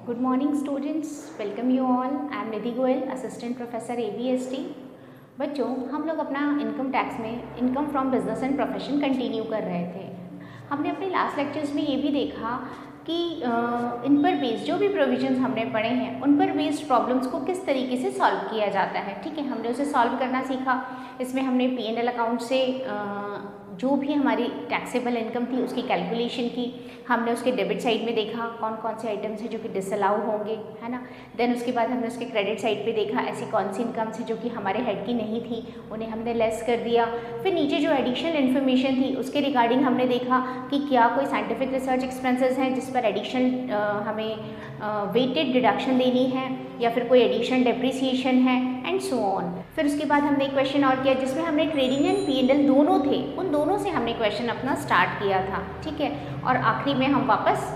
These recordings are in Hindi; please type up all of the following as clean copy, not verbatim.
Good morning students, welcome you all. I am Nidhi Goel, Assistant Professor ABST. बच्चों, हम लोग अपना इनकम टैक्स में income from business and profession continue कर रहे थे। हमने अपने लास्ट लेक्चर्स में ये भी देखा कि इन पर बेस्ड जो भी प्रोविजंस हमने पढ़े हैं उन पर बेस्ड प्रॉब्लम्स को किस तरीके से सॉल्व किया जाता है। ठीक है, हमने उसे सॉल्व करना सीखा। इसमें हमने P&L अकाउंट से जो भी हमारी टैक्सेबल इनकम थी उसकी कैलकुलेशन की। हमने उसके डेबिट साइड में देखा कौन कौन से आइटम्स हैं जो कि डिसअलाउ होंगे, है ना। देन उसके बाद हमने उसके क्रेडिट साइड पे देखा ऐसी कौन सी इनकम्स हैं जो कि हमारे हेड की नहीं थी, उन्हें हमने लेस कर दिया। फिर नीचे जो एडिशनल इन्फॉर्मेशन थी उसके रिगार्डिंग हमने देखा कि क्या कोई साइंटिफिक रिसर्च एक्सपेंसेस हैं जिस पर एडिशनल हमें वेटेड डिडक्शन देनी है या फिर कोई एडिशनल डेप्रिसिएशन है एंड सो ऑन। फिर उसके बाद हमने एक क्वेश्चन और किया जिसमें हमने ट्रेडिंग एंड P&L दोनों थे, उन दोनों से हमने क्वेश्चन अपना स्टार्ट किया था। ठीक है, और आखिरी में हम वापस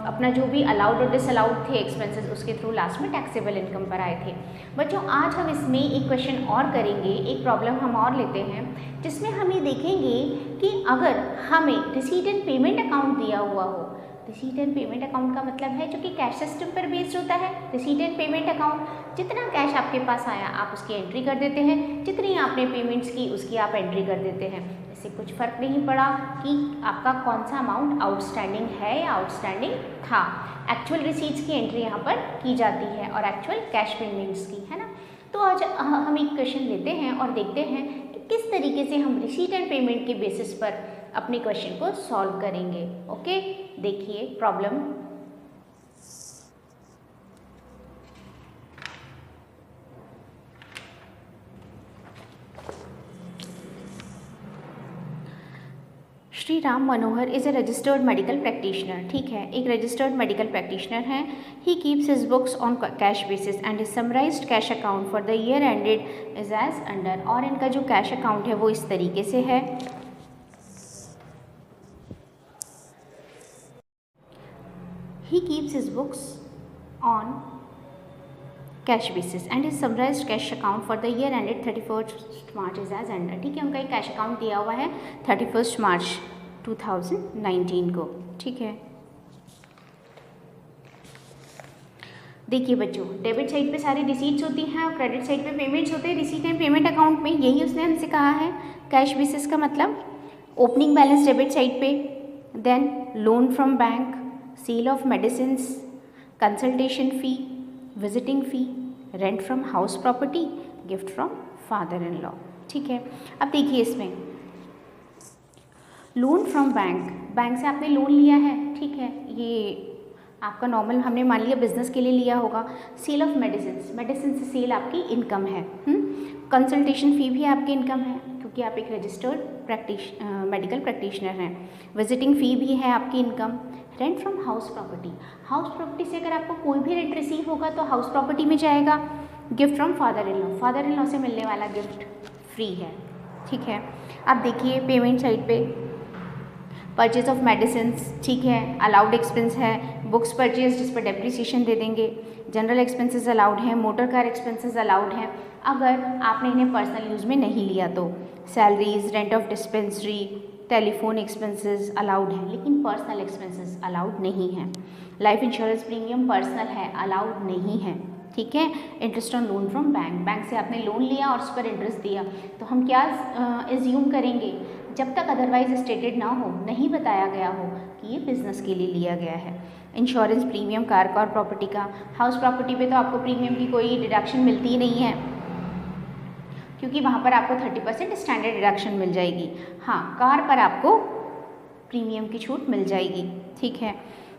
अपना जो भी अलाउड और डिसअलाउड थे एक्सपेंसेस उसके थ्रू लास्ट में टैक्सेबल इनकम पर आए थे। बच्चों, आज हम इसमें एक क्वेश्चन और करेंगे, एक प्रॉब्लम हम और लेते हैं जिसमें हम ये देखेंगे कि अगर हमें रिसीट एंड पेमेंट अकाउंट दिया हुआ हो। रिसीट एंड पेमेंट अकाउंट का मतलब है जो कि कैश सिस्टम पर बेस्ड होता है। रिसीट एंड पेमेंट अकाउंट, जितना कैश आपके पास आया आप उसकी एंट्री कर देते हैं, जितनी आपने पेमेंट्स की उसकी आप एंट्री कर देते हैं। इससे कुछ फ़र्क नहीं पड़ा कि आपका कौन सा अमाउंट आउटस्टैंडिंग है या आउटस्टैंडिंग था। एक्चुअल रिसीट्स की एंट्री यहाँ पर की जाती है और एक्चुअल कैश पेमेंट्स की, है ना। तो आज हम एक क्वेश्चन लेते हैं और देखते हैं कि किस तरीके से हम रिसीट एंड पेमेंट के बेसिस पर अपने क्वेश्चन को सॉल्व करेंगे। ओके, देखिए problem. Shri Ram Manohar is a registered medical practitioner. ठीक है, एक रजिस्टर्ड मेडिकल प्रैक्टिशनर हैं। He keeps his books on cash basis and his summarised cash account for the year ended is as under. और इनका जो कैश अकाउंट है वो इस तरीके से है। He keeps his books on cash basis and his summarized cash account for the year ended 31st March is as under। ठीक है, उनका एक कैश अकाउंट दिया हुआ है 31 मार्च 2019 को। ठीक है, देखिए बच्चों, डेबिट साइड पे सारी रिसीट्स होती हैं और क्रेडिट साइड पे पेमेंट्स होते हैं। रिसीट एंड पेमेंट अकाउंट में यही उसने हमसे कहा है। कैश बेसिस का मतलब ओपनिंग बैलेंस डेबिट साइड पे, then loan from bank, sale of medicines, consultation fee, visiting fee, rent from house property, gift from father in law. ठीक है, अब देखिए इसमें लोन फ्रॉम बैंक, बैंक से आपने लोन लिया है। ठीक है, ये आपका नॉर्मल हमने मान लिया बिजनेस के लिए लिया होगा। सेल ऑफ मेडिसिन्स, मेडिसिन से सेल आपकी इनकम है। कंसल्टेशन फ़ी भी आपकी इनकम है क्योंकि आप एक रजिस्टर्ड मेडिकल प्रैक्टिशनर हैं। विजिटिंग फ़ी भी है आपकी income. Rent from house property, house property से अगर आपको कोई भी रेंट रिसीव होगा तो हाउस प्रॉपर्टी में जाएगा। Gift from father in law, father in law से मिलने वाला गिफ्ट फ्री है। ठीक है, अब देखिए पेमेंट साइड पे परचेज ऑफ मेडिसिन्स, ठीक है, अलाउड एक्सपेंस है। बुक्स परचेज जिस पर डेप्रिसिएशन दे देंगे। जनरल एक्सपेंसेस अलाउड हैं। मोटर कार एक्सपेंसेस अलाउड हैं अगर आपने इन्हें पर्सनल यूज़ में नहीं लिया तो। Salaries, rent of dispensary, telephone expenses allowed हैं, लेकिन पर्सनल एक्सपेंसेस अलाउड नहीं हैं। लाइफ इंश्योरेंस प्रीमियम पर्सनल है, अलाउड नहीं है। ठीक है, interest on loan from bank, bank से आपने लोन लिया और उस पर इंटरेस्ट दिया तो हम क्या एज्यूम करेंगे, जब तक अदरवाइज स्टेटेड ना हो, नहीं बताया गया हो कि ये बिजनेस के लिए लिया गया है। इंश्योरेंस प्रीमियम कार का और प्रॉपर्टी का, हाउस प्रॉपर्टी पे तो आपको प्रीमियम की कोई डिडक्शन मिलती ही नहीं है क्योंकि वहाँ पर आपको 30% स्टैंडर्ड डिडक्शन मिल जाएगी। हाँ, कार पर आपको प्रीमियम की छूट मिल जाएगी। ठीक है,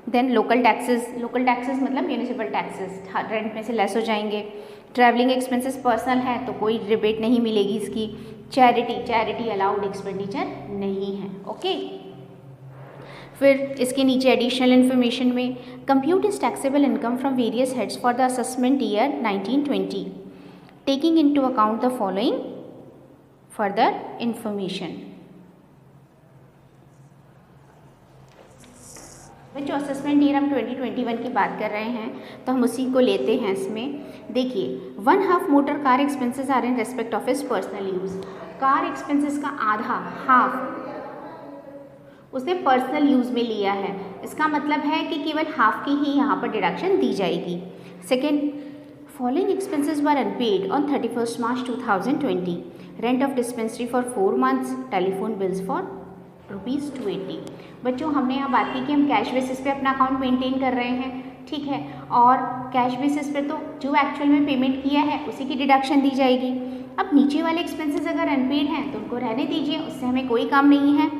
then local taxes, local taxes मतलब म्यूनिसिपल टैक्सेस रेंट में से लेस हो जाएंगे। ट्रैवलिंग एक्सपेंसेस पर्सनल है तो कोई रिबेट नहीं मिलेगी इसकी। चैरिटी, चैरिटी अलाउड एक्सपेंडिचर नहीं है। ओके, फिर इसके नीचे एडिशनल इन्फॉर्मेशन में compute is taxable income from various heads for the assessment year 1920 taking into account the following further information। जो असेसमेंट ईयर हम 2021 की बात कर रहे हैं तो हम उसी को लेते हैं। इसमें देखिए 1/2 motor car expenses are in respect of his personal use. Car expenses का आधा, हाफ उसने पर्सनल यूज़ में लिया है, इसका मतलब है कि केवल हाफ की ही यहाँ पर डिडक्शन दी जाएगी। Second, following expenses were unpaid on 31 March 2020, rent of dispensary for 4 months, telephone bills for ₹280। बच्चों हमने यहाँ बात की कि हम कैश बेसिस पे अपना अकाउंट मेंटेन कर रहे हैं, ठीक है, और कैश बेसिस पे तो जो एक्चुअल में पेमेंट किया है उसी की डिडक्शन दी जाएगी। अब नीचे वाले एक्सपेंसेस अगर अनपेड हैं तो उनको रहने दीजिए, उससे हमें कोई काम नहीं है,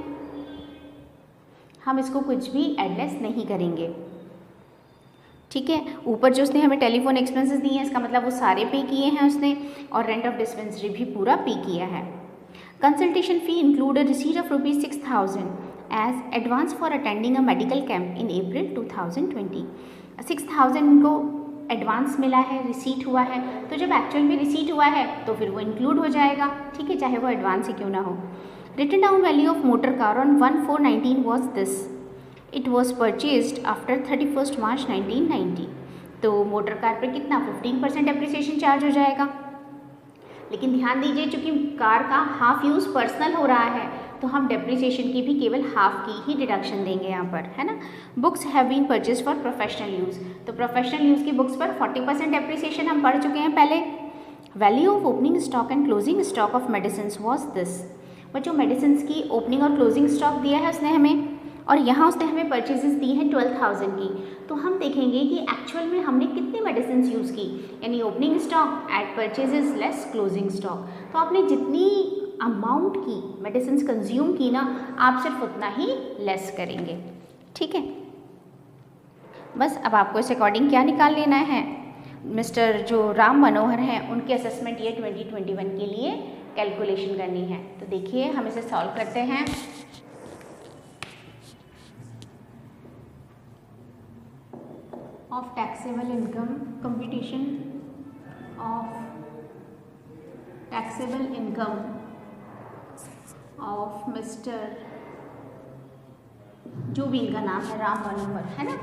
हम इसको कुछ भी एडलेस नहीं करेंगे, ठीक है। ऊपर जो उसने हमें टेलीफोन एक्सपेंसेस दिए हैं इसका मतलब वो सारे पे किए हैं उसने, और रेंट ऑफ डिस्पेंसरी भी पूरा पे किया है। Consultation fee include receipt of ₹6,000 as advance for attending a medical camp in April 2020। 6,000 उनको एडवांस मिला है, रिसीट हुआ है, तो जब एक्चुअल में रिसीट हुआ है तो फिर वो इंक्लूड हो जाएगा, ठीक है, चाहे वो एडवांस ही क्यों ना हो। Written down value of motor car on 1/4/19 was this, it was purchased after 31 March 1990। तो मोटर कार पर कितना 15% एप्रिसिएशन चार्ज हो जाएगा, लेकिन ध्यान दीजिए चूँकि कार का हाफ यूज़ पर्सनल हो रहा है तो हम डेप्रिसिएशन की भी केवल हाफ की ही डिडक्शन देंगे यहाँ पर, है ना। Books have been purchase for professional use, तो प्रोफेशनल यूज़ की बुक्स पर 40% डेप्रिसिएशन हम पढ़ चुके हैं पहले। Value of opening stock and closing stock of medicine was this, बच्चों मेडिसिन की ओपनिंग और क्लोजिंग स्टॉक दिया है उसने हमें, और यहाँ उसने हमें परचेजेस दी हैं 12,000 की, तो हम देखेंगे कि एक्चुअल में हमने कितनी मेडिसिन यूज़ की, यानी opening stock at purchases less closing stock. तो आपने जितनी अमाउंट की मेडिसिन कंज्यूम की ना, आप सिर्फ उतना ही लेस करेंगे, ठीक है। बस अब आपको इस अकॉर्डिंग क्या निकाल लेना है, मिस्टर जो राम मनोहर हैं उनकी असेसमेंट ईयर 2021 के लिए कैलकुलेशन करनी है। तो देखिए हम इसे सॉल्व करते हैं। Of taxable income, computation of taxable income of mister, जो भी इनका नाम है राम मनोहर, है ना,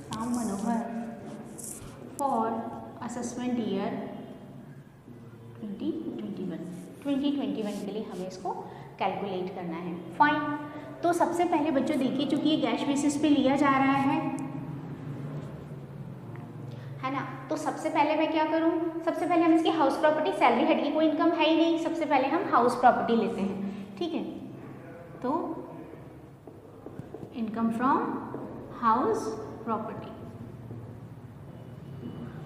Ram Manohar, for assessment year 2021 के लिए हमें इसको कैलकुलेट करना है। फाइन, तो सबसे पहले बच्चों देखिए चूंकि ये कैश बेसिस पे लिया जा रहा है ना, तो सबसे पहले मैं क्या करूं, सबसे पहले हम इसकी हाउस प्रॉपर्टी, सैलरी हेड की कोई इनकम है ही नहीं, सबसे पहले हम हाउस प्रॉपर्टी लेते हैं, ठीक है। तो income from house property,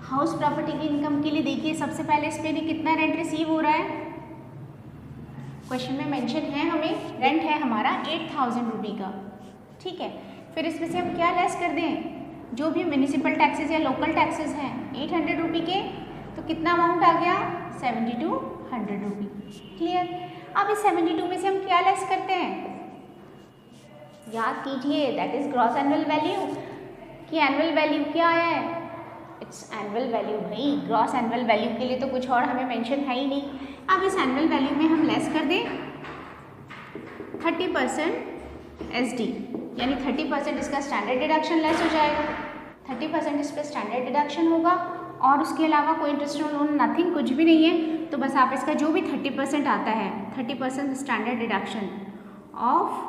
house property की इनकम के लिए देखिए सबसे पहले इस पे कितना रेंट रिसीव हो रहा है, क्वेश्चन में मेंशन है, हमें रेंट है हमारा 8,000 रुपये का, ठीक है। फिर इसमें से हम क्या लेस कर दें, जो भी म्यूनिसिपल टैक्सेस या लोकल टैक्सेस हैं 800 रुपये के, तो कितना अमाउंट आ गया 7200 रुपये, क्लियर। अब इस 72 में से हम क्या लेस करते हैं, याद कीजिए that is gross annual value, कि एनुअल वैल्यू क्या है, इट्स एनुअल वैल्यू भाई, ग्रॉस एनुअल वैल्यू के लिए तो कुछ और हमें मेंशन है ही नहीं। अब इस एनुअल वैल्यू में हम लेस कर दें 30% SD, यानी 30% इसका स्टैंडर्ड डिडक्शन लेस हो जाएगा, 30% इस पर स्टैंडर्ड डिडक्शन होगा, और उसके अलावा कोई इंटरेस्ट लोन नथिंग, कुछ भी नहीं है। तो बस आप इसका जो भी 30% आता है, 30% standard deduction of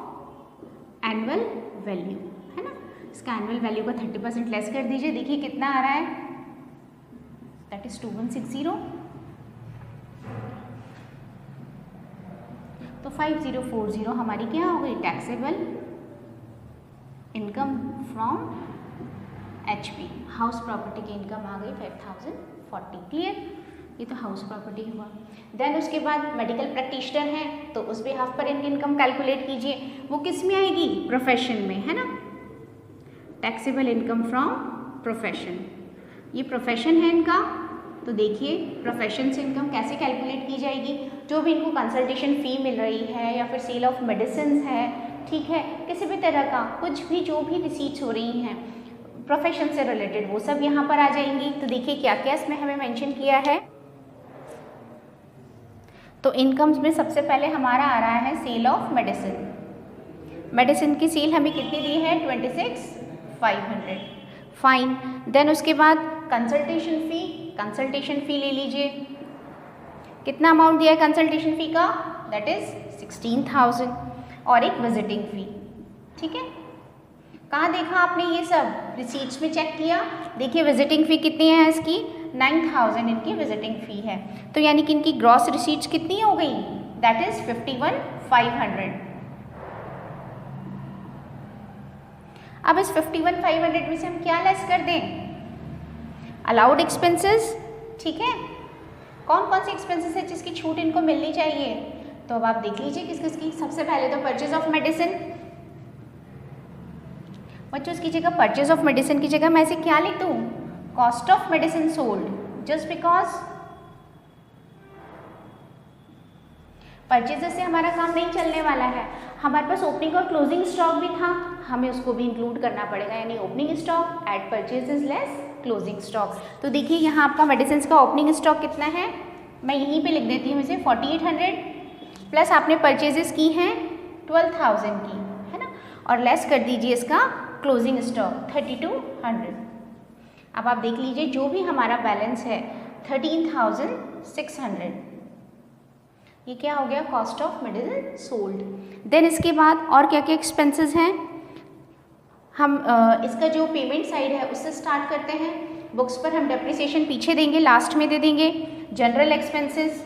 annual value, है ना, इसका एनुअल वैल्यू का 30% लेस कर दीजिए, देखिए कितना आ रहा है, दैट इज 2160, तो 5040 हमारी क्या हो गई, taxable income from HP, house property की इनकम आ गई 5040, क्लियर। ये तो हाउस प्रॉपर्टी हुआ। देन उसके बाद मेडिकल प्रैक्टिशनर हैं तो उस बिहाफ पर इनकी इनकम कैलकुलेट कीजिए, वो किस में आएगी, प्रोफेशन में, है ना, टैक्सेबल इनकम फ्रॉम प्रोफेशन, ये प्रोफेशन है इनका। तो देखिए प्रोफेशन से इनकम कैसे कैलकुलेट की जाएगी, जो भी इनको कंसल्टेशन फ़ी मिल रही है या फिर सेल ऑफ मेडिसिन है, ठीक है, किसी भी तरह का कुछ भी जो भी रिसीट्स हो रही हैं प्रोफेशन से रिलेटेड, वो सब यहाँ पर आ जाएंगी। तो देखिए क्या क्या इसमें हमें मेंशन किया है, तो इनकम्स में सबसे पहले हमारा आ रहा है सेल ऑफ मेडिसिन, मेडिसिन की सेल हमें कितनी दी है 26,500, फाइन। देन उसके बाद कंसल्टेशन फ़ी ले लीजिए, कितना अमाउंट दिया है कंसल्टेशन फ़ी का, दैट इज़ 16,000। और एक विजिटिंग फ़ी। ठीक है, कहाँ देखा आपने ये सब? रिसीट्स में चेक किया। देखिए विजिटिंग फ़ी कितनी है इसकी? 9000 इनकी विजिटिंग फ़ी है। तो यानी कि इनकी ग्रॉस रिसीट्स कितनी हो गई? That is 51,500। अब इस 51,500 में से हम क्या लेस कर दें? Allowed expenses. ठीक है, कौन कौन से एक्सपेंसेस है जिसकी छूट इनको मिलनी चाहिए? तो अब आप देख लीजिए किस किस की। सबसे पहले तो परचेज ऑफ मेडिसिन। बच्चों इसकी जगह परचेज ऑफ मेडिसिन की जगह मैं इसे क्या लिख दूँ? Cost of medicine sold. Just because purchase से हमारा काम नहीं चलने वाला है, हमारे पास ओपनिंग और क्लोजिंग स्टॉक भी था, हमें उसको भी इंक्लूड करना पड़ेगा। यानी opening stock at purchases less closing stock. तो देखिए यहाँ आपका मेडिसिन का ओपनिंग स्टॉक कितना है, मैं यहीं पे लिख देती हूँ इसे 4800, प्लस आपने परचेजेस की हैं 12,000 की, है ना, और लेस कर दीजिए इसका क्लोजिंग स्टॉक 3200। अब आप देख लीजिए जो भी हमारा बैलेंस है 13,600, ये क्या हो गया? Cost of medicine sold. Then इसके बाद और क्या क्या एक्सपेंसेस हैं? हम इसका जो पेमेंट साइड है उससे स्टार्ट करते हैं। बुक्स पर हम डेप्रिसिएशन पीछे देंगे, लास्ट में दे देंगे। जनरल एक्सपेंसेस,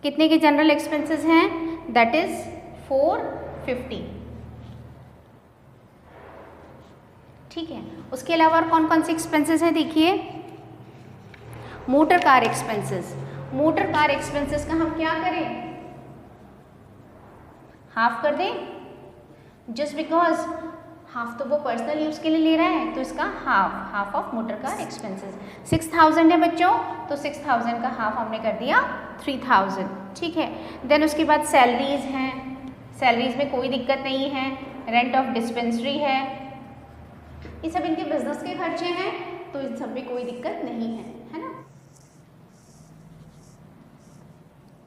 कितने के जनरल एक्सपेंसेस हैं? That is 450। ठीक है, उसके अलावा और कौन कौन से एक्सपेंसेस हैं? देखिए motor car expenses. Motor car expenses का हम क्या करें? हाफ कर दें, जस्ट बिकॉज हाफ तो वो पर्सनल यूज़ के लिए ले रहा है, तो इसका half of motor car expenses 6000 है बच्चों, तो 6000 का हाफ हमने कर दिया 3000। ठीक है, देन उसके बाद सैलरीज हैं, सैलरीज में कोई दिक्कत नहीं है। रेंट ऑफ डिस्पेंसरी है, ये सब इनके बिजनेस के खर्चे हैं, तो इन सब में कोई दिक्कत नहीं है ना।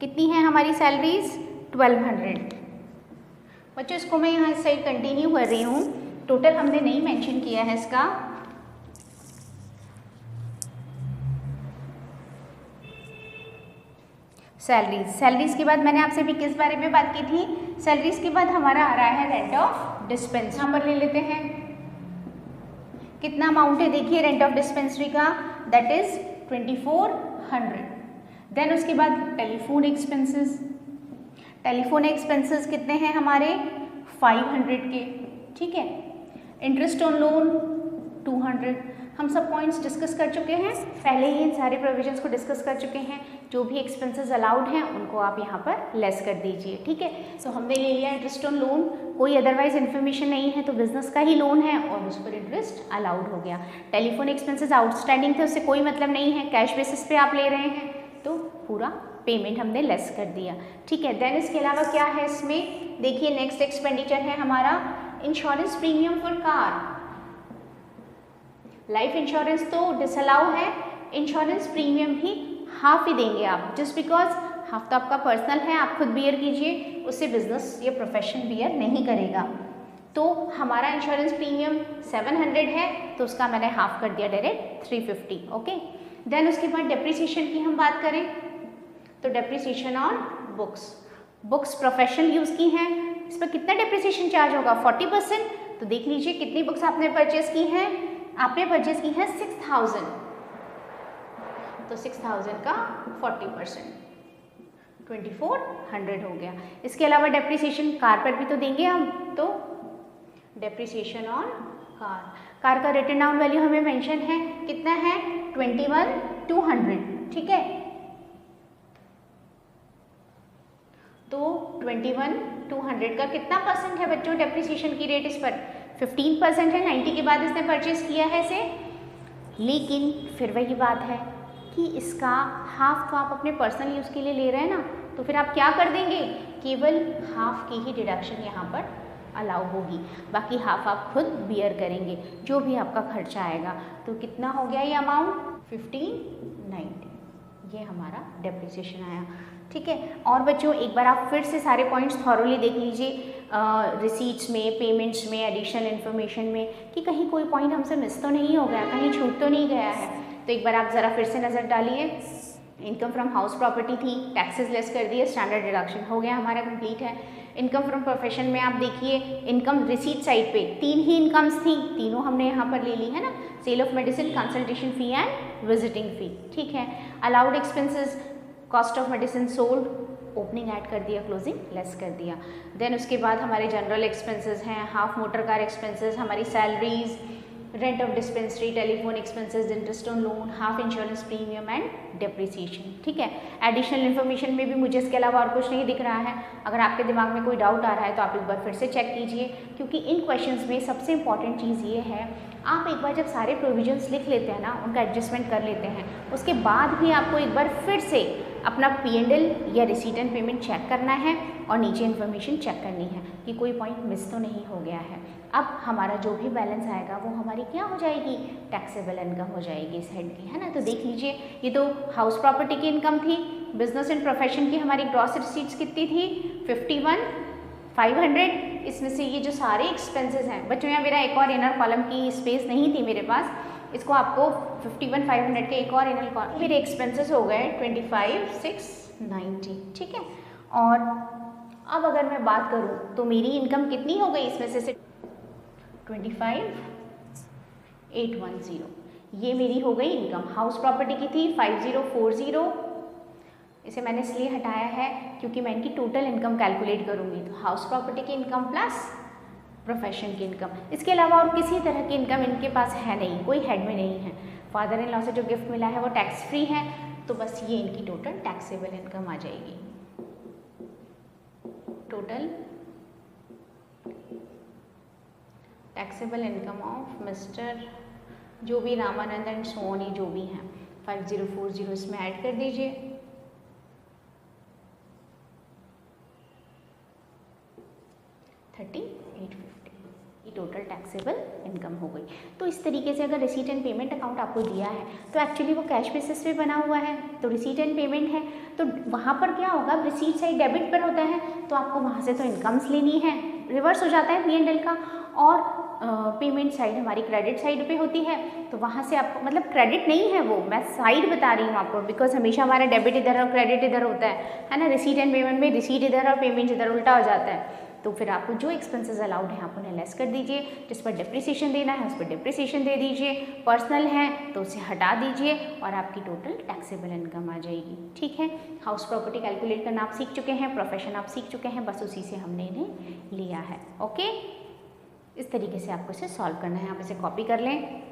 कितनी है हमारी सैलरीज? 1200। बच्चों इसको मैं यहाँ इस साइड कंटिन्यू कर रही हूँ, टोटल हमने नहीं मेंशन किया है इसका। सैलरीज के बाद मैंने आपसे भी किस बारे में बात की थी? सैलरीज के बाद हमारा आ रहा है रेंट ऑफ डिस्पेंस। नंबर ले लेते हैं, कितना अमाउंट है? देखिए रेंट ऑफ डिस्पेंसरी का दैट इज 2400। देन उसके बाद टेलीफोन एक्सपेंसेस। टेलीफोन एक्सपेंसेस कितने हैं हमारे? 500 के। ठीक है, इंटरेस्ट ऑन लोन 200। हम सब पॉइंट्स डिस्कस कर चुके हैं, पहले ही इन सारे प्रोविजंस को डिस्कस कर चुके हैं। जो भी एक्सपेंसेस अलाउड हैं उनको आप यहाँ पर लेस कर दीजिए। ठीक है, तो हमने ले लिया इंटरेस्ट ऑन लोन, कोई अदरवाइज इन्फॉर्मेशन नहीं है, तो बिजनेस का ही लोन है और उस पर इंटरेस्ट अलाउड हो गया। टेलीफोन एक्सपेंसेस आउटस्टैंडिंग थे, उससे कोई मतलब नहीं है, कैश बेसिस पे आप ले रहे हैं, तो पूरा पेमेंट हमने लेस कर दिया। ठीक है, देन इसके अलावा क्या है इसमें? देखिए नेक्स्ट एक्सपेंडिचर है हमारा insurance premium for car. Life insurance तो डिसअलाउ है, इंश्योरेंस प्रीमियम भी हाफ ही देंगे आप, जस्ट बिकॉज हाफ तो आपका पर्सनल है, आप खुद बियर कीजिए, उससे बिजनेस या प्रोफेशन बियर नहीं करेगा। तो हमारा इंश्योरेंस प्रीमियम 700 है, तो उसका मैंने हाफ कर दिया डायरेक्ट 350। ओके, देन उसके बाद डेप्रिसिएशन की हम बात करें तो depreciation on books professional use की हैं, इस पर कितना डेप्रिसिएशन चार्ज होगा? 40%। तो देख लीजिए कितनी बुक्स आपने परचेज की हैं, आपने परचेज की है 6000, तो 6000 का 40% 2400 हो गया। इसके अलावा डेप्रिसिएशन कार पर भी तो देंगे हम, तो डेप्रिसिएशन ऑन कार का रिटन डाउन वैल्यू हमें मेंशन है, कितना है? 21,200। ठीक है, तो 21,200 का कितना परसेंट है बच्चों डेप्रिसिएशन की रेट? इस पर 15% है, 90 के बाद इसने परचेज किया है इसे। लेकिन फिर वही बात है कि इसका हाफ तो आप अपने पर्सनल यूज़ के लिए ले रहे हैं ना, तो फिर आप क्या कर देंगे? केवल हाफ की ही डिडक्शन यहाँ पर अलाउ होगी, बाकी हाफ आप खुद बियर करेंगे जो भी आपका खर्चा आएगा। तो कितना हो गया ये अमाउंट? 1590, ये हमारा डेप्रिसिएशन आया। ठीक है, और बच्चों एक बार आप फिर से सारे पॉइंट्स थॉरोली देख लीजिए, रिसीट्स में, पेमेंट्स में, एडिशनल इन्फॉर्मेशन में, कि कहीं कोई पॉइंट हमसे मिस तो नहीं हो गया, कहीं छूट तो नहीं गया है। तो एक बार आप ज़रा फिर से नज़र डालिए। इनकम फ्रॉम हाउस प्रॉपर्टी थी, टैक्सेस लेस कर दिए, स्टैंडर्ड डिडक्शन हो गया हमारा कंप्लीट है। इनकम फ्रॉम प्रोफेशन में आप देखिए इनकम रिसीट साइड पे 3 ही इनकम्स थी, तीनों हमने यहाँ पर ले ली है ना, sale of medicine, consultation fee and visiting fee, ठीक है। Allowed expenses, cost of medicine sold, opening add कर दिया, क्लोजिंग लेस कर दिया। देन उसके बाद हमारे जनरल एक्सपेंसेस हैं, हाफ मोटर कार एक्सपेंसेस, हमारी salaries, rent of dispensary, telephone expenses, interest on loan, half insurance premium and depreciation, ठीक है। एडिशनल इन्फॉर्मेशन में भी मुझे इसके अलावा और कुछ नहीं दिख रहा है। अगर आपके दिमाग में कोई डाउट आ रहा है तो आप एक बार फिर से चेक कीजिए, क्योंकि इन क्वेश्चंस में सबसे इंपॉर्टेंट चीज़ ये है, आप एक बार जब सारे प्रोविजंस लिख लेते हैं ना, उनका एडजस्टमेंट कर लेते हैं, उसके बाद भी आपको एक बार फिर से अपना P&L या रिसीट एंड पेमेंट चेक करना है और नीचे इन्फॉर्मेशन चेक करनी है कि कोई पॉइंट मिस तो नहीं हो गया है। अब हमारा जो भी बैलेंस आएगा वो हमारी क्या हो जाएगी, टैक्सेबल इनकम हो जाएगी इस हेड की, है ना। तो देख लीजिए, ये तो हाउस प्रॉपर्टी की इनकम थी। बिजनेस एंड प्रोफेशन की हमारी ग्रॉस रिसीट्स कितनी थी, 51,500। इसमें से ये जो सारे एक्सपेंसेस हैं, बच्चों यहाँ मेरा एक और इनर कॉलम की स्पेस नहीं थी मेरे पास, इसको आपको 51,500 के एक और इनर कॉलम, मेरे एक्सपेंसेस हो गए 25,690, ठीक है। और अब अगर मैं बात करूँ तो मेरी इनकम कितनी हो गई इसमें से 25,810, ये मेरी हो गई इनकम। हाउस प्रॉपर्टी की थी 5040, इसे मैंने इसलिए हटाया है क्योंकि मैं इनकी टोटल इनकम कैलकुलेट करूँगी, तो हाउस प्रॉपर्टी की इनकम प्लस प्रोफेशन की इनकम। इसके अलावा और किसी तरह की इनकम इनके पास है नहीं, कोई हेड में नहीं है। फादर इन लॉ से जो गिफ्ट मिला है वो टैक्स फ्री है, तो बस ये इनकी टोटल टैक्सेबल इनकम आ जाएगी। Total taxable income of mister जो भी रामानंद एंड सोनी जो भी हैं 5040 इसमें ऐड कर दीजिए। 3850, ये टोटल टैक्सेबल इनकम हो गई। तो इस तरीके से अगर रिसीट एंड पेमेंट अकाउंट आपको दिया है तो एक्चुअली वो कैश बेसिस पे बना हुआ है, तो रिसीट एंड पेमेंट है, तो वहाँ पर क्या होगा, रिसीट साइड डेबिट पर होता है, तो आपको वहाँ से तो इनकम्स लेनी है, रिवर्स हो जाता है P&L का, और पेमेंट साइड हमारी क्रेडिट साइड पे होती है, तो वहाँ से आपको, मतलब क्रेडिट नहीं है वो, मैं साइड बता रही हूँ आपको, बिकॉज हमेशा हमारा डेबिट इधर और क्रेडिट इधर होता है ना। रिसीट एंड पेमेंट में रिसीट इधर और पेमेंट इधर उल्टा हो जाता है, तो फिर आपको जो एक्सपेंसेस अलाउड हैं आप उन्हें लेस कर दीजिए, जिस पर डिप्रिसिएशन देना है उस पर डिप्रिसिएशन दे दीजिए, पर्सनल है तो उसे हटा दीजिए और आपकी टोटल टैक्सेबल इनकम आ जाएगी, ठीक है। हाउस प्रॉपर्टी कैलकुलेट करना आप सीख चुके हैं, प्रोफेशन आप सीख चुके हैं, बस उसी से हमने इन्हें लिया है, ओके। इस तरीके से आपको इसे सॉल्व करना है, आप इसे कॉपी कर लें।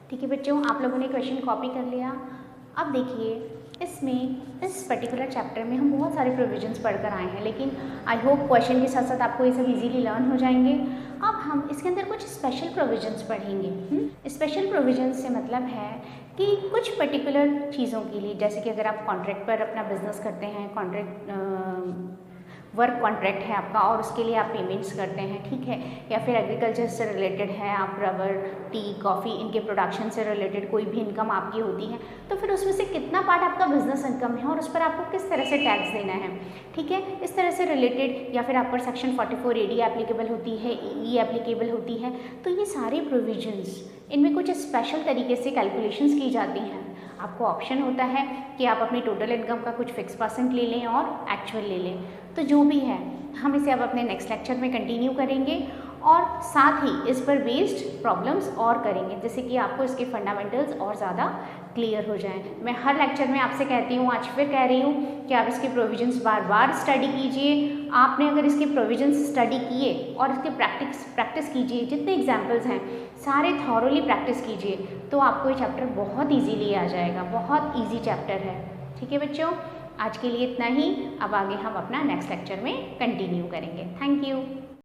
ठीक है बच्चों, आप लोगों ने क्वेश्चन कॉपी कर लिया। अब देखिए, इसमें इस पर्टिकुलर चैप्टर में हम बहुत सारे प्रोविजंस पढ़कर आए हैं, लेकिन आई होप क्वेश्चन के साथ साथ आपको ये सब इजीली लर्न हो जाएंगे। अब हम इसके अंदर कुछ स्पेशल प्रोविजंस पढ़ेंगे। स्पेशल प्रोविजंस से मतलब है कि कुछ पर्टिकुलर चीज़ों के लिए, जैसे कि अगर आप कॉन्ट्रैक्ट पर अपना बिजनेस करते हैं, वर्क कॉन्ट्रैक्ट है आपका और उसके लिए आप पेमेंट्स करते हैं, ठीक है, या फिर एग्रीकल्चर से रिलेटेड है, आप रबर, टी, कॉफ़ी इनके प्रोडक्शन से रिलेटेड कोई भी इनकम आपकी होती है, तो फिर उसमें से कितना पार्ट आपका बिजनेस इनकम है और उस पर आपको किस तरह से टैक्स देना है, ठीक है, इस तरह से रिलेटेड, या फिर आप पर सेक्शन 44 AD एप्लीकेबल होती है, EE एप्लीकेबल होती है, तो ये सारे प्रोविजंस इनमें कुछ स्पेशल तरीके से कैलकुलेशंस की जाती हैं। आपको ऑप्शन होता है कि आप अपनी टोटल इनकम का कुछ फिक्स % ले लें और एक्चुअल ले लें, तो जो भी है हम इसे अब अपने नेक्स्ट लेक्चर में कंटिन्यू करेंगे और साथ ही इस पर बेस्ड प्रॉब्लम्स और करेंगे, जैसे कि आपको इसके फंडामेंटल्स और ज़्यादा क्लियर हो जाएं। मैं हर लेक्चर में आपसे कहती हूँ, आज फिर कह रही हूँ कि आप इसके प्रोविजंस बार बार स्टडी कीजिए। आपने अगर इसके प्रोविजंस स्टडी किए और इसके प्रैक्टिस कीजिए, जितने एग्जाम्पल्स हैं सारे थॉरोली प्रैक्टिस कीजिए, तो आपको ये चैप्टर बहुत ईजीली आ जाएगा, बहुत ईजी चैप्टर है, ठीक है बच्चों। आज के लिए इतना ही, अब आगे हम अपना नेक्स्ट लेक्चर में कंटिन्यू करेंगे। Thank you.